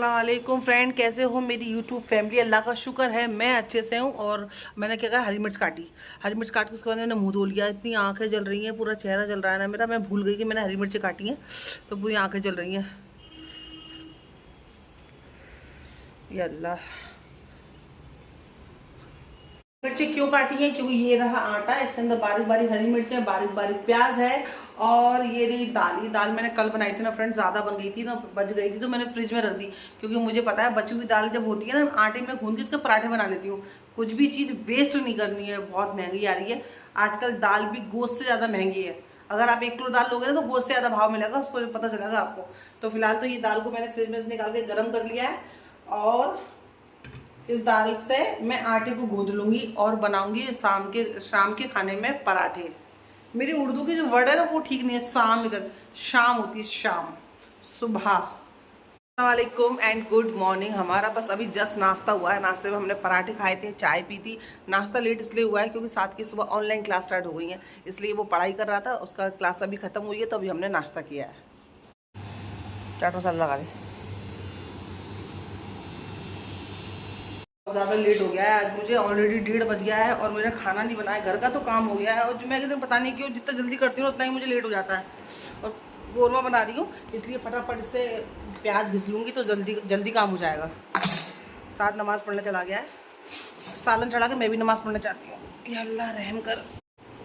अस्सलामुअलैकुम फ्रेंड, कैसे हो मेरी यूट्यूब फैमिली। अल्लाह का शुक्र है मैं अच्छे से हूँ। और मैंने क्या कहा, हरी मिर्च काटी। हरी मिर्च काट के उसके बाद मैंने मुंह धो लिया। इतनी आंखें जल रही हैं, पूरा चेहरा जल रहा है ना मेरा। मैं भूल गई कि मैंने हरी मिर्च काटी हैं, तो पूरी आंखें जल रही हैं। या अल्लाह, मिर्ची क्यों काटी है? क्योंकि ये रहा आटा, इसके अंदर बारीक बारीक हरी मिर्च है, बारीक बारीक प्याज है। और ये रही दाल। ये दाल मैंने कल बनाई थी ना फ्रेंड, ज़्यादा बन गई थी ना, बच गई थी, तो मैंने फ्रिज में रख दी। क्योंकि मुझे पता है बची हुई दाल जब होती है ना, आटे में गूंद के इसके पराठे बना लेती हूँ। कुछ भी चीज़ वेस्ट नहीं करनी है। बहुत महंगी आ रही है आजकल दाल भी, गोश्त से ज़्यादा महंगी है। अगर आप 1 किलो दाल लोगे ना तो गोश्त से ज़्यादा भाव मिलेगा, उसको पता चलेगा आपको। तो फिलहाल तो ये दाल को मैंने फ्रिज में से निकाल के गर्म कर लिया है। और इस दाल से मैं आटे को गूंद लूंगी और बनाऊंगी शाम के खाने में पराठे। मेरी उर्दू की जो वर्ड है ना वो ठीक नहीं है। शाम होती है, शाम, सुबह। वालेकुम एंड गुड मॉर्निंग। हमारा बस अभी जस्ट नाश्ता हुआ है। नाश्ते में हमने पराठे खाए थे, चाय पी थी। नाश्ता लेट इसलिए हुआ है क्योंकि 7 की सुबह ऑनलाइन क्लास स्टार्ट हो गई है, इसलिए वो पढ़ाई कर रहा था। उसका क्लास अभी खत्म हुई है, तो अभी हमने नाश्ता किया है। चाट मसाला लगा दे। ज़्यादा लेट हो गया है आज मुझे, ऑलरेडी 1:30 बज गया है और मेरा खाना नहीं बनाया। घर का तो काम हो गया है, और जुम्मे के दिन पता नहीं क्यों जितना जल्दी करती हूँ उतना ही मुझे लेट हो जाता है। और कौरमा बना रही हूँ, इसलिए फटाफट इससे प्याज घिस लूँगी तो जल्दी जल्दी काम हो जाएगा। साथ नमाज़ पढ़ने चला गया है, सालन चढ़ा के मैं भी नमाज़ पढ़ने चाहती हूँ। या अल्लाह रहम कर।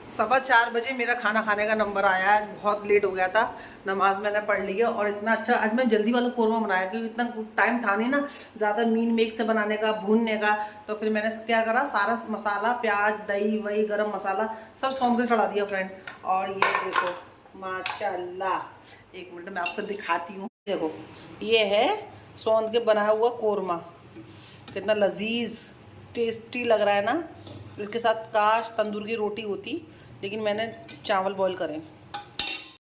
4:15 बजे मेरा खाना खाने का नंबर आया है। बहुत लेट हो गया था, नमाज मैंने पढ़ ली है। और इतना अच्छा आज मैं जल्दी वाला कौरमा बनाया, क्योंकि इतना टाइम था नहीं ना ज़्यादा मीन मेक से बनाने का, भूनने का। तो फिर मैंने क्या करा, सारा मसाला, प्याज, दही वही, गरम मसाला सब सौंप के चढ़ा दिया फ्रेंड। और ये देखो माशाल्लाह, 1 मिनट में आपको दिखाती हूँ। देखो ये है सौंध के बनाया हुआ कौरमा, कितना लजीज टेस्टी लग रहा है ना। इसके साथ काश तंदूर की रोटी होती, लेकिन मैंने चावल बॉईल करें।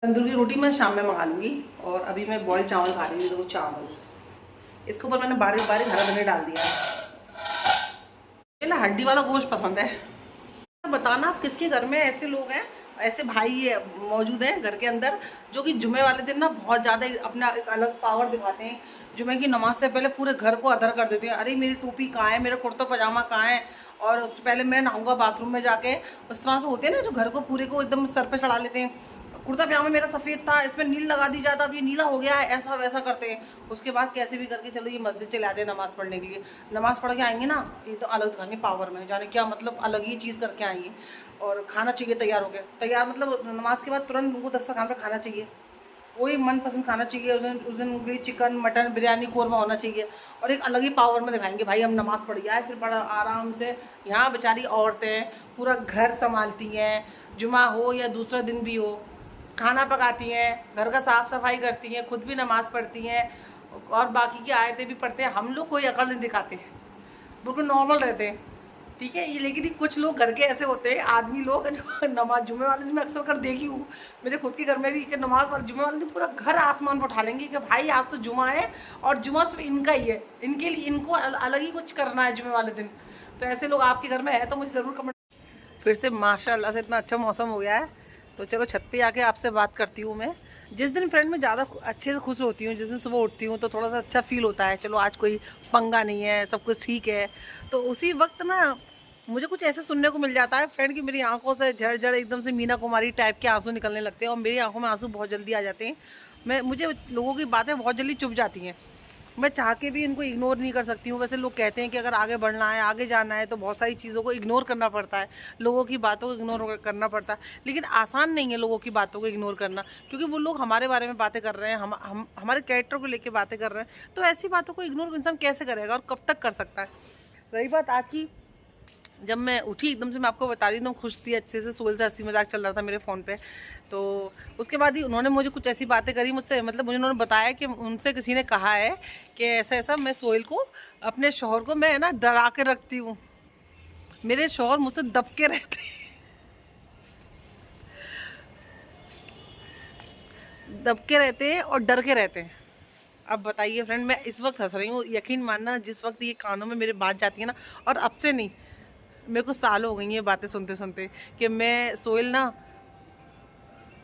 तंदूर की रोटी मैं शाम में मंगा लूँगी, और अभी मैं बॉयल चावल खा रही हूँ। देखो चावल, इसके ऊपर मैंने बारीक बारीक हरा धनिया डाल दिया है। मुझे ना हड्डी वाला गोश्त पसंद है। बताना आप किसके घर में ऐसे लोग हैं, ऐसे भाई मौजूद हैं घर के अंदर, जो कि जुमे वाले दिन ना बहुत ज़्यादा अपना अलग पावर दिखाते हैं। जुमे की नमाज से पहले पूरे घर को अदर कर देते हैं। अरे मेरी टोपी कहाँ है, मेरा कुर्ता पजामा कहाँ है, और उससे पहले मैं नहाऊंगा बाथरूम में जाके। उस तरह से होते हैं ना जो घर को पूरे को एकदम सर पे चढ़ा लेते हैं। कुर्ता पजामा मेरा सफ़ेद था, इसमें नील लगा दी जाता, अब ये नीला हो गया है, ऐसा वैसा करते हैं। उसके बाद कैसे भी करके चलो ये मस्जिद चले आते हैं नमाज़ पढ़ने के लिए। नमाज़ पढ़ के आएंगे ना, ये तो अलग दिखाएंगे पावर में, जाने क्या मतलब अलग ही चीज़ करके आएंगे। और खाना चाहिए तैयार हो गया, तैयार मतलब नमाज के बाद तुरंत उनको दस्तरखान पे खाना चाहिए। वही मनपसंद खाना चाहिए। उस दिन उनके लिए चिकन, मटन, बिरयानी, कौरमा होना चाहिए। और एक अलग ही पावर में दिखाएंगे, भाई हम नमाज़ पढ़ गया है। फिर बड़ा आराम से यहाँ बेचारी औरतें पूरा घर संभालती हैं, जुमा हो या दूसरा दिन भी हो, खाना पकाती हैं, घर का साफ़ सफाई करती हैं, खुद भी नमाज़ पढ़ती हैं, और बाकी की आयतें भी पढ़ते हैं। हम लोग कोई अकल नहीं दिखाते, बिल्कुल नॉर्मल रहते हैं, ठीक है। ये लेकिन कुछ लोग घर के ऐसे होते हैं, आदमी लोग जो नमाज जुमे वाले दिन मैं अक्सर कर देखी हूँ, मेरे खुद के घर में भी, कि नमाज वाले जुमे वाले दिन पूरा घर आसमान पर उठा लेंगे कि भाई आज तो जुमा है, और जुमा सिर्फ इनका ही है, इनके लिए, इनको अलग ही कुछ करना है जुमे वाले दिन। तो ऐसे लोग आपके घर में है तो मुझे ज़रूर कमेंट। फिर से माशाल्लाह से इतना अच्छा मौसम हो गया है, तो चलो छत पे आके आपसे बात करती हूँ मैं। जिस दिन फ्रेंड मैं ज़्यादा अच्छे से खुश होती हूँ, जिस दिन सुबह उठती हूँ तो थोड़ा सा अच्छा फील होता है, चलो आज कोई पंगा नहीं है, सब कुछ ठीक है। तो उसी वक्त ना मुझे कुछ ऐसे सुनने को मिल जाता है फ्रेंड कि मेरी आंखों से झड़ एकदम से मीना कुमारी टाइप के आंसू निकलने लगते हैं, और मेरी आंखों में आंसू बहुत जल्दी आ जाते हैं। मुझे लोगों की बातें बहुत जल्दी चुभ जाती हैं, मैं चाह के भी इनको इग्नोर नहीं कर सकती हूँ। वैसे लोग कहते हैं कि अगर आगे बढ़ना है, आगे जाना है, तो बहुत सारी चीज़ों को इग्नोर करना पड़ता है, लोगों की बातों को इग्नोर करना पड़ता है। लेकिन आसान नहीं है लोगों की बातों को इग्नोर करना, क्योंकि वो लोग हमारे बारे में बातें कर रहे हैं, हम हमारे कैरेक्टर को लेकर बातें कर रहे हैं। तो ऐसी बातों को इग्नोर इंसान कैसे करेगा और कब तक कर सकता है। रही बात आज की, जब मैं उठी एकदम से, मैं आपको बता रही हूँ, एकदम खुश थी अच्छे से, सुबह से हंसी मजाक चल रहा था मेरे फ़ोन पे। तो उसके बाद ही उन्होंने मुझे कुछ ऐसी बातें करी मुझसे, मतलब मुझे उन्होंने बताया कि उनसे किसी ने कहा है कि ऐसा ऐसा, मैं सोहेल को, अपने शौहर को मैं ना डरा के रखती हूँ, मेरे शौहर मुझसे दबके रहते हैं, दबके रहते हैं और डर के रहते हैं। अब बताइए फ्रेंड, मैं इस वक्त हंस रही हूँ, यकीन मानना जिस वक्त ये कानों में मेरे बात जाती है ना, और अब से नहीं, मेरे को साल हो गई है बातें सुनते सुनते, कि मैं सोहेल ना,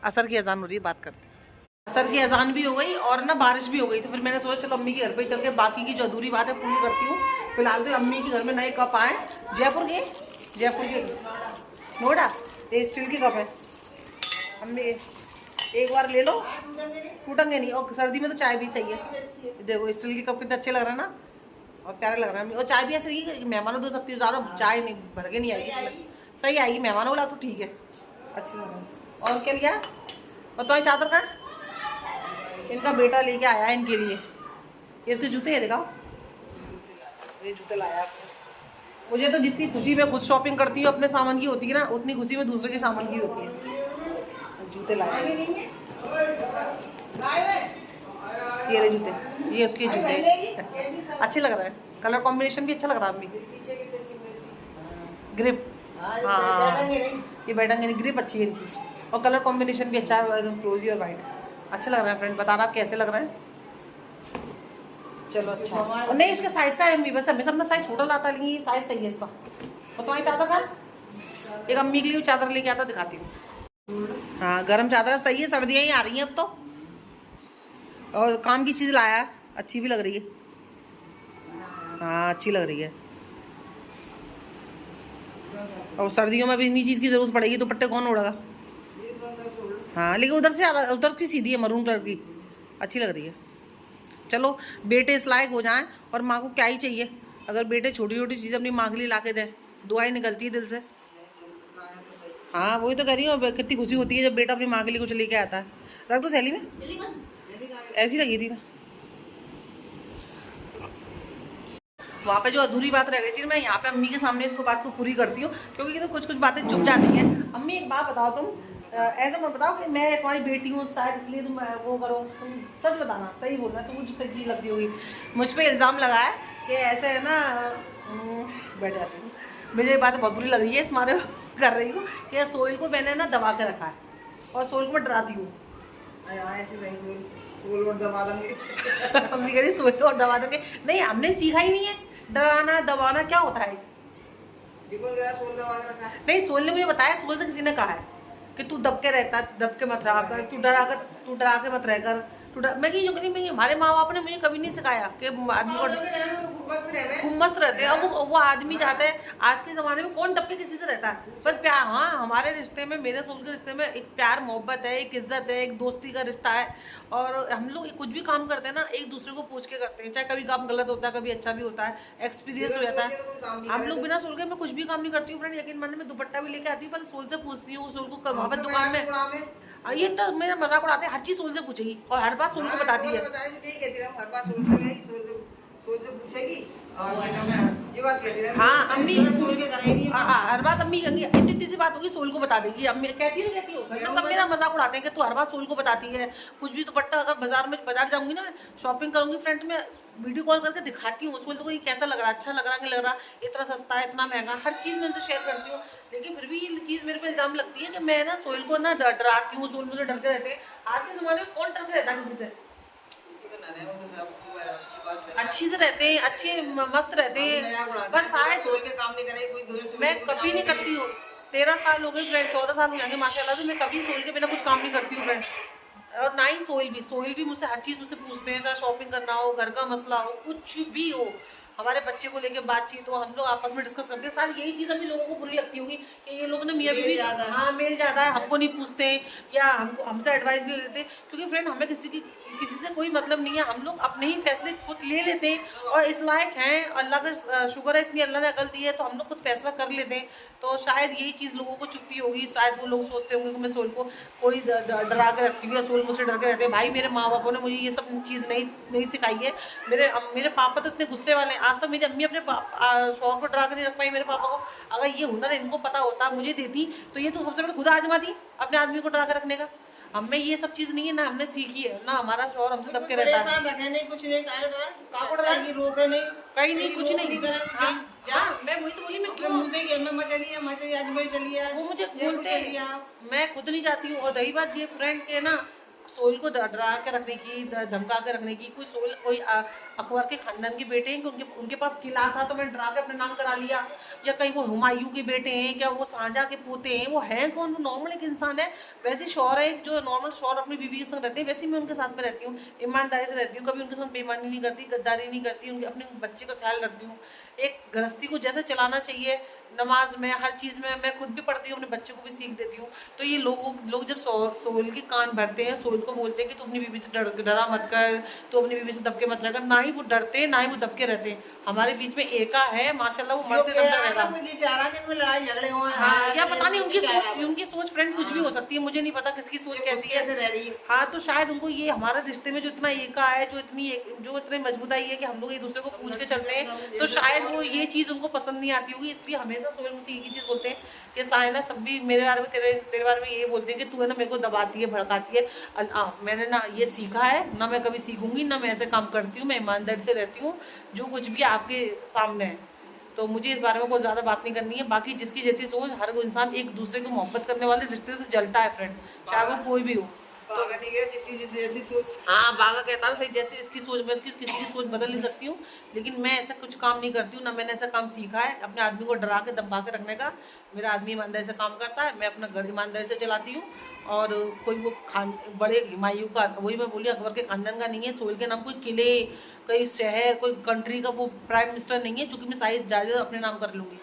असर की अजान हो रही है, बात करती। असर की अजान भी हो गई और ना बारिश भी हो गई, तो फिर मैंने सोचा चलो अम्मी के घर पे चल के बाकी की जो अधूरी बात है पूरी करती हूँ। फिलहाल तो अम्मी के घर में नए कप आए, जयपुर के नोएडा, ये स्टील के कप है। अम्मी एक बार ले लो, टूटेंगे नहीं, और सर्दी में तो चाय भी सही है। देखो स्टील के कप कितने अच्छे लग रहे हैं ना, और प्यारे लग रहा है। और चाय भी ऐसे नहीं मेहमानों दे सकती हूँ, ज़्यादा चाय नहीं भर के नहीं आएगी इसमें, सही आएगी। मेहमानों वाला तो ठीक है, अच्छी लग रहा है। और क्या लिया? और तुम्हारी चादर का इनका बेटा लेके आया है इनके लिए, ये इसके जूते हैं, दिखाओ ये जूते लाया। मुझे तो जितनी खुशी मैं खुद शॉपिंग करती हूँ अपने सामान की होती है ना, उतनी खुशी में दूसरे के सामान की होती है। जूते लाया, ये रहे जूते, ये उसके जूते अच्छे लग रहे हैं, कलर कॉम्बिनेशन भी अच्छा लग रहा है अम्मी। ग्रिप, हाँ ये बैठेंगे नहीं, ग्रिप अच्छी है इनकी, और कलर कॉम्बिनेशन भी अच्छा है, एकदम फ्रोजी और वाइट, अच्छा लग रहा है। फ्रेंड बताना आप कैसे लग रहे हैं। चलो अच्छा, और नहीं इसके साइज का है अम्मी, बस हमेशा अपना साइज छोटा लाता, लेकिन ये साइज सही है इसका। और तुम्हारी चादर का एक अम्मी के लिए चादर लेके आता, दिखाती हूँ। हाँ गर्म चादर सही है, सर्दियाँ ही आ रही हैं अब तो, और काम की चीज़ लाया, अच्छी भी लग रही है। हाँ अच्छी लग रही है, और सर्दियों में भी इन्हीं चीज़ की ज़रूरत पड़ेगी, दुपट्टे कौन ओढ़ेगा। हाँ लेकिन उधर से ज़्यादा, उधर की सीधी है मरून कलर की, अच्छी लग रही है। चलो बेटे इस लायक हो जाएं, और माँ को क्या ही चाहिए, अगर बेटे छोटी छोटी चीज़ें अपनी माँ के लिए ला के दें, दुआएं निकलती है दिल से। हाँ वही तो कह रही हूँ, कितनी खुशी होती है जब बेटा अपनी माँ के लिए कुछ लेके आता है। रख दो थैली में, ऐसी लगी थी ना। वहाँ पे जो अधूरी बात रह गई थी, मैं यहाँ पे अम्मी के सामने इसको बात को पूरी करती हूँ, क्योंकि ये तो कुछ कुछ बातें चुप जाती हैं। अम्मी एक बात बताओ, तुम ऐसा मत बताओ कि मैं तुम्हारी बेटी हूँ शायद इसलिए तुम वो करो, तुम सच बताना, सही बोलना, तुम मुझे सच्ची लगती होगी। मुझ पर इल्ज़ाम लगाया कि ऐसे है ना, बैठ जाती हूँ, मुझे बात बहुत बुरी लग रही है, इस मारे कर रही हूँ कि सोहेल को मैंने ना दबा के रखा है, और सोहेल को मैं डराती हूँ। और दबा देंगे अम्मी कह रही सोच और दबा देंगे, नहीं हमने सीखा ही नहीं है डराना दबाना क्या होता है। नहीं सोल ने मुझे बताया, सोल से किसी ने कहा है कि तू दब के रहता, दब के मत रहा कर, तू डरा के मत रह कर, मैं क्यों नहीं, हमारे माँ बाप ने मुझे कभी नहीं सिखाया कि आदमी को मस्त रहते हैं। अब वो आदमी चाहता है, आज के ज़माने में कौन दब के किसी से रहता है, बस प्यार। हाँ हमारे रिश्ते में, मेरे सोल के रिश्ते में एक प्यार मोहब्बत है, एक इज्जत है, एक दोस्ती का रिश्ता है, और हम लोग कुछ भी काम करते हैं ना एक दूसरे को पूछ के करते हैं, चाहे कभी काम गलत होता है कभी अच्छा भी होता है, एक्सपीरियंस हो जाता है। हम लोग बिना सोल के मैं कुछ भी काम नहीं करती हूँ फ्रेंड, यकीन मानने में दुपट्टा भी लेके आती हूँ, पहले सोल से पूछती हूँ, सोल को वहाँ पर दुकान में, ये तो मेरा मजाक उड़ाते हैं, हर चीज सोल से पूछेगी और हर बात सोल को बताती है। सोल से पूछेगी और ये बात कहती है। हाँ अम्मी हर बात अम्मी इतनी सी बात होगी सोल को बता देगी, अम्मी कहती हो सब मेरा मजाक उड़ाते हैं कि तू हर बात सोल को बताती है। कुछ भी दुपट्टा अगर बाजार जाऊंगी ना, मैं शॉपिंग करूंगी फ्रेंड, में वीडियो कॉल करके दिखाती हूँ सोल तो कोई कैसा लग रहा है, अच्छा लग रहा है कि लग रहा, इतना सस्ता है इतना महंगा, हर चीज़ मैं उनसे शेयर करती हूँ। लेकिन फिर भी ये चीज़ मेरे पे इल्जाम लगती है कि मैं ना सोल को ना डराती हूँ, सोल मुझे डर के रहते हैं। आज के ज़माने में कौन डर के रहता है किसी से, अच्छी से रहते हैं, अच्छे मस्त रहते हैं, बस आए सोल के काम नहीं करे कोई। मैं कभी नहीं करती हूँ, 13 साल हो गए फ्रेंड, 14 साल हो जाएंगे माशाल्लाह से, मैं कभी सोल के बिना कुछ काम नहीं करती हूँ फ्रेंड। और ना ही सोहेल भी मुझसे हर चीज़ मुझसे पूछते हैं, चाहे शॉपिंग करना हो, घर का मसला हो, कुछ भी हो, हमारे बच्चे को लेके बातचीत हो, हम लोग आपस में डिस्कस करते हैं। सारी यही चीज़ अभी लोगों को बुरी लगती होगी कि ये लोग ना मियाँ बीवी, हाँ मेल ज़्यादा है, हमको नहीं पूछते या हमसे एडवाइस नहीं लेते, क्योंकि फ्रेंड हमें किसी से कोई मतलब नहीं है, हम लोग अपने ही फैसले खुद ले लेते हैं और इस लायक हैं, अल्लाह का शुक्र है इतनी अल्लाह ने अकल दी है, तो हम लोग खुद फैसला कर लेते हैं। तो शायद यही चीज़ लोगों को चुभती होगी, शायद वो लोग सोचते होंगे कि मैं सोल को कोई डरा के रखती हूँ या सोल मुझसे डर के रहते हैं। भाई मेरे माँ बापों ने मुझे ये सब चीज़ नहीं सिखाई है। मेरे पापा तो इतने गुस्से वाले हैं, आज तक मेरी अम्मी अपने शौहर को डरा कर नहीं रख पाई मेरे पापा को। अगर ये हुनर इनको पता होता मुझे देती तो ये तो सबसे पहले खुद आजमाती अपने आदमी को डरा कर रखने का। हमें ये सब चीज नहीं है ना, हमने सीखी है ना, हमारा शौहर हमसे दबके रहता है, नहीं कुछ नहीं, रोके नहीं कहीं नहीं, कुछ नहीं। हाँ मैं वही तो बोली, मैं क्यों मुझे आज बड़ी चली है वो मुझे बोलते हैं, मैं खुद नहीं जाती हूँ। और रही बात ये फ्रेंड के ना, सोहेल को डरा के रखने की, धमका के रखने की। कोई अकबर के खानदान के बेटे हैं कि उनके पास किला था तो मैंने डरा के अपने नाम करा लिया, या कहीं वो हुमायूं के बेटे हैं, क्या वो शाहजहाँ के पोते हैं? वो हैं कौन? वो नॉर्मल एक इंसान है। वैसे शौहर है, जो नॉर्मल शौहर अपनी बीवी के संग रहते हैं, वैसे मैं उनके साथ में रहती हूँ, ईमानदारी से रहती हूँ, कभी उनके साथ बेईमानी नहीं करती, गद्दारी नहीं करती, उनके अपने बच्चे का ख्याल रखती हूँ। एक गृहस्थी को जैसे चलाना चाहिए, नमाज में, हर चीज़ में मैं खुद भी पढ़ती हूँ, अपने बच्चे को भी सीख देती हूँ। तो ये लोग जब सोहेल के कान भरते हैं, सोहेल को बोलते हैं कि तू अपनी बीवी से डरा मत कर, तू अपनी बीवी से दबके मत रह, ना ही वो डरते हैं ना ही वो दबके रहते हैं। हमारे बीच में एका है माशाल्लाह, वो मरते दम तक रहेगा। लड़ाई झगड़े हुए हाँ, या पता नहीं उनकी सोच फ्रेंड कुछ भी हो सकती है, मुझे नहीं पता किसकी सोच कैसी कैसे रह रही है। हाँ, तो शायद उनको ये हमारे रिश्ते में जो इतना एका है, जो इतनी मजबूताई है कि हम लोग एक दूसरे को पूछ के चलते हैं, तो शायद वो ये चीज़ उनको पसंद नहीं आती होगी। इसलिए हमेशा सोहेल मुझसे एक ही चीज़ बोलते हैं कि साइना, सब भी मेरे बारे में तेरे बारे में ये बोलते हैं कि तू है ना मेरे को दबाती है, भड़काती है। मैंने ना ये सीखा है, ना मैं कभी सीखूंगी, ना मैं ऐसे काम करती हूँ। मैं ईमानदारी से रहती हूँ, जो कुछ भी आपके सामने है। तो मुझे इस बारे में कोई ज़्यादा बात नहीं करनी है। बाकी जिसकी जैसी सोच, हर कोई इंसान एक दूसरे को मोहब्बत करने वाले रिश्ते से जलता है फ्रेंड, चाहे वो कोई भी हो। जैसी सोच। हाँ, बागा कहता है सही, जैसी जिसकी सोच, मैं उसकी किसी की सोच बदल नहीं सकती हूँ, लेकिन मैं ऐसा कुछ काम नहीं करती हूँ, ना मैंने ऐसा काम सीखा है अपने आदमी को डरा के दबा के रखने का। मेरा आदमी ईमानदारी से काम करता है, मैं अपना घर ईमानदारी से चलाती हूँ। और कोई वो बड़े हुमायूं का, वही मैं बोली, अकबर के खानदान का नहीं है। सोहेल के नाम कोई किले, कोई शहर, कोई कंट्री का वो प्राइम मिनिस्टर नहीं है, चूँकि मैं सारी जायदाद अपने नाम कर लूँगी।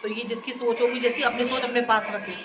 तो ये जिसकी सोच होगी, जैसी अपनी सोच अपने पास रखे।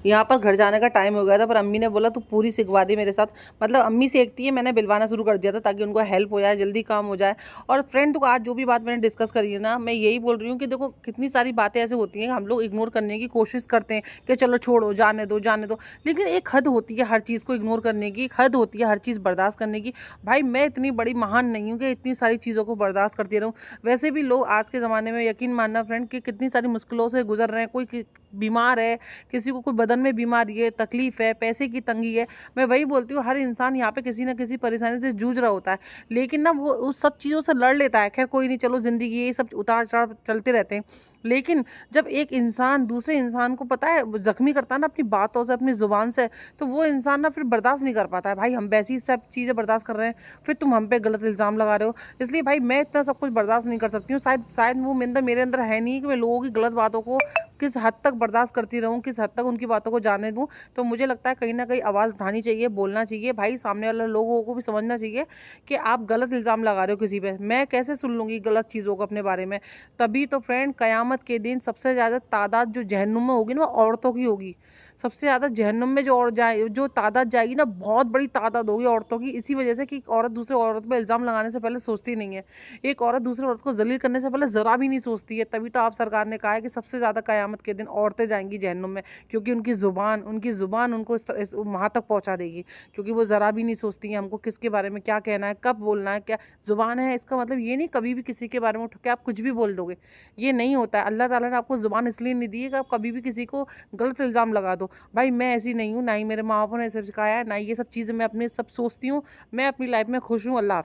यहाँ पर घर जाने का टाइम हो गया था, पर अम्मी ने बोला तू पूरी सिखवा दी मेरे साथ। मतलब अम्मी सीखती है, मैंने बिलवाना शुरू कर दिया था ताकि उनको हेल्प हो जाए, जल्दी काम हो जाए। और फ्रेंड तो आज जो भी बात मैंने डिस्कस करी है ना, मैं यही बोल रही हूँ कि देखो कितनी सारी बातें ऐसे होती हैं, हम लोग इग्नोर करने की कोशिश करते हैं कि चलो छोड़ो, जाने दो जाने दो, लेकिन एक हद होती है हर चीज़ को इग्नोर करने की, एक हद होती है हर चीज़ बर्दाश्त करने की। भाई मैं इतनी बड़ी महान नहीं हूँ कि इतनी सारी चीज़ों को बर्दाश्त करती रहूँ। वैसे भी लोग आज के ज़माने में, यकीन मानना फ्रेंड, कि कितनी सारी मुश्किलों से गुजर रहे हैं। कोई बीमार है, किसी को कोई बदन में बीमारी है, तकलीफ़ है, पैसे की तंगी है। मैं वही बोलती हूँ, हर इंसान यहाँ पे किसी न किसी परेशानी से जूझ रहा होता है, लेकिन ना वो उस सब चीज़ों से लड़ लेता है। खैर कोई नहीं, चलो ज़िंदगी ये सब उतार चढ़ाव चलते रहते हैं, लेकिन जब एक इंसान दूसरे इंसान को पता है ज़ख्मी करता है ना अपनी बातों से, अपनी ज़ुबान से, तो वो इंसान ना फिर बर्दाश्त नहीं कर पाता है। भाई हम वैसी सब चीज़ें बर्दाश्त कर रहे हैं, फिर तुम हम पे गलत इल्ज़ाम लगा रहे हो। इसलिए भाई मैं इतना सब कुछ बर्दाश्त नहीं कर सकती हूँ। शायद वो मेरे अंदर है नहीं कि मैं लोगों की गलत बातों को किस हद तक बर्दाश्त करती रहूँ, किस हद तक उनकी बातों को जाने दूँ। तो मुझे लगता है कहीं ना कहीं आवाज़ उठानी चाहिए, बोलना चाहिए। भाई सामने वाले लोगों को भी समझना चाहिए कि आप गलत इल्ज़ाम लगा रहे हो किसी पे, मैं कैसे सुन लूँगी गलत चीज़ों को अपने बारे में। तभी तो फ्रेंड क़यामत के दिन सबसे ज़्यादा तादाद जो जहन्नुम में होगी ना, वो औरतों की होगी। सबसे ज़्यादा जहन्नुम में जो तादाद जाएगी ना, बहुत बड़ी तादाद होगी औरतों की। इसी वजह से कि एक औरत दूसरे औरत पे इल्ज़ाम लगाने से पहले सोचती नहीं है, एक औरत दूसरी औरत को जलील करने से पहले ज़रा भी नहीं सोचती है। तभी तो आप सरकार ने कहा है कि सबसे ज़्यादा क़यामत के दिन औरतें जाएंगी जहन्नुम में, क्योंकि उनकी ज़ुबान उनको वहाँ तक पहुँचा देगी, क्योंकि वो ज़रा भी नहीं सोचती हैं हमको किसके बारे में क्या कहना है, कब बोलना है। क्या ज़ुबान है, इसका मतलब ये नहीं कभी भी किसी के बारे में उठ के आप कुछ भी बोल दोगे, ये नहीं होता है। अल्लाह ताला ने आपको ज़ुबान इसलिए नहीं दी है कि आप कभी भी किसी को गलत इल्ज़ाम लगा दो। भाई मैं ऐसी नहीं हूँ, ना ही मेरे माँ बाप ने ऐसे सिखाया है, ना ही ये सब चीज़ें मैं अपने सब सोचती हूँ। मैं अपनी लाइफ में खुश हूँ। अल्लाह।